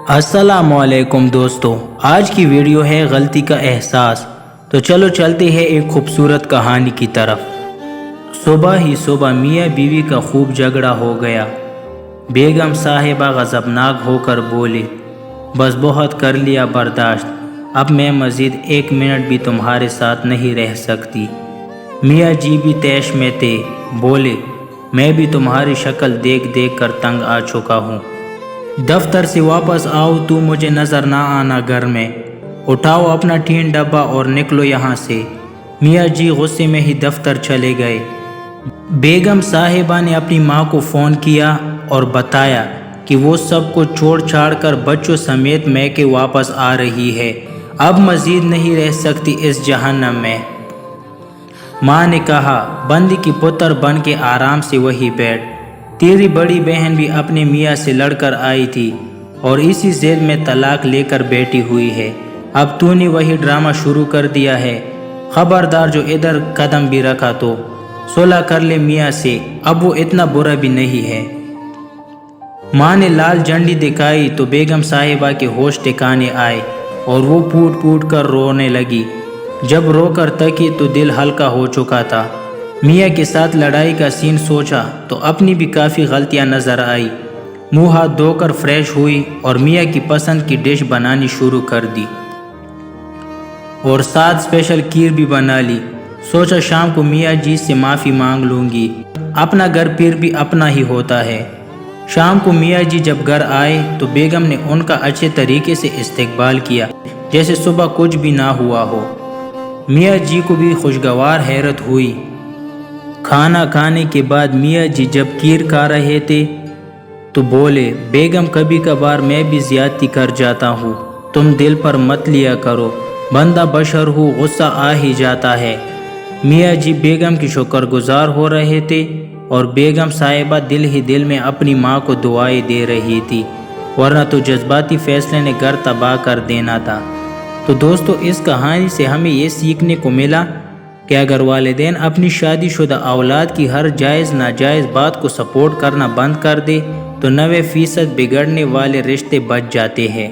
अस्सलामुअलैकुम दोस्तों, आज की वीडियो है गलती का एहसास। तो चलो चलते हैं एक खूबसूरत कहानी की तरफ। सुबह ही सुबह मियाँ बीवी का खूब झगड़ा हो गया। बेगम साहिबा गज़बनाक होकर बोली, बस बहुत कर लिया बर्दाश्त, अब मैं मज़ीद 1 मिनट भी तुम्हारे साथ नहीं रह सकती। मियाँ जी भी तैश में थे, बोले, मैं भी तुम्हारी शक्ल देख देख कर तंग आ चुका हूँ। दफ्तर से वापस आओ, तू मुझे नज़र ना आना घर में। उठाओ अपना टीन डब्बा और निकलो यहाँ से। मियाँ जी गुस्से में ही दफ्तर चले गए। बेगम साहिबा ने अपनी माँ को फ़ोन किया और बताया कि वो सब कुछ छोड़ छाड़ कर बच्चों समेत मैके वापस आ रही है, अब मज़ीद नहीं रह सकती इस जहन्नम में। माँ ने कहा, बंदी की पुत्र बन के आराम से वही बैठ। तेरी बड़ी बहन भी अपने मियाँ से लड़कर आई थी और इसी जेल में तलाक लेकर बैठी हुई है। अब तूने वही ड्रामा शुरू कर दिया है। खबरदार जो इधर कदम भी रखा तो सुलह कर ले मियाँ से, अब वो इतना बुरा भी नहीं है। माँ ने लाल झंडी दिखाई तो बेगम साहिबा के होश ठिकाने आए और वो फूट फूट कर रोने लगी। जब रोकर तकी तो दिल हल्का हो चुका था। मियाँ के साथ लड़ाई का सीन सोचा तो अपनी भी काफ़ी गलतियाँ नज़र आई। मुँह हाथ धोकर फ्रेश हुई और मियाँ की पसंद की डिश बनानी शुरू कर दी और साथ स्पेशल खीर भी बना ली। सोचा शाम को मियाँ जी से माफ़ी मांग लूँगी, अपना घर फिर भी अपना ही होता है। शाम को मियाँ जी जब घर आए तो बेगम ने उनका अच्छे तरीके से इस्तकबाल किया, जैसे सुबह कुछ भी ना हुआ हो। मियाँ जी को भी खुशगवार हैरत हुई। खाना खाने के बाद मियाँ जी जब खीर खा रहे थे तो बोले, बेगम कभी कभार मैं भी ज़्यादती कर जाता हूँ, तुम दिल पर मत लिया करो, बंदा बशर हूँ, गुस्सा आ ही जाता है। मियाँ जी बेगम की शुक्रगुजार हो रहे थे और बेगम साहिबा दिल ही दिल में अपनी माँ को दुआएं दे रही थी, वरना तो जज्बाती फैसले ने घर तबाह कर देना था। तो दोस्तों, इस कहानी से हमें ये सीखने को मिला कि अगर वालिदैन अपनी शादीशुदा औलाद की हर जायज़ नाजायज़ बात को सपोर्ट करना बंद कर दे तो 90% बिगड़ने वाले रिश्ते बच जाते हैं।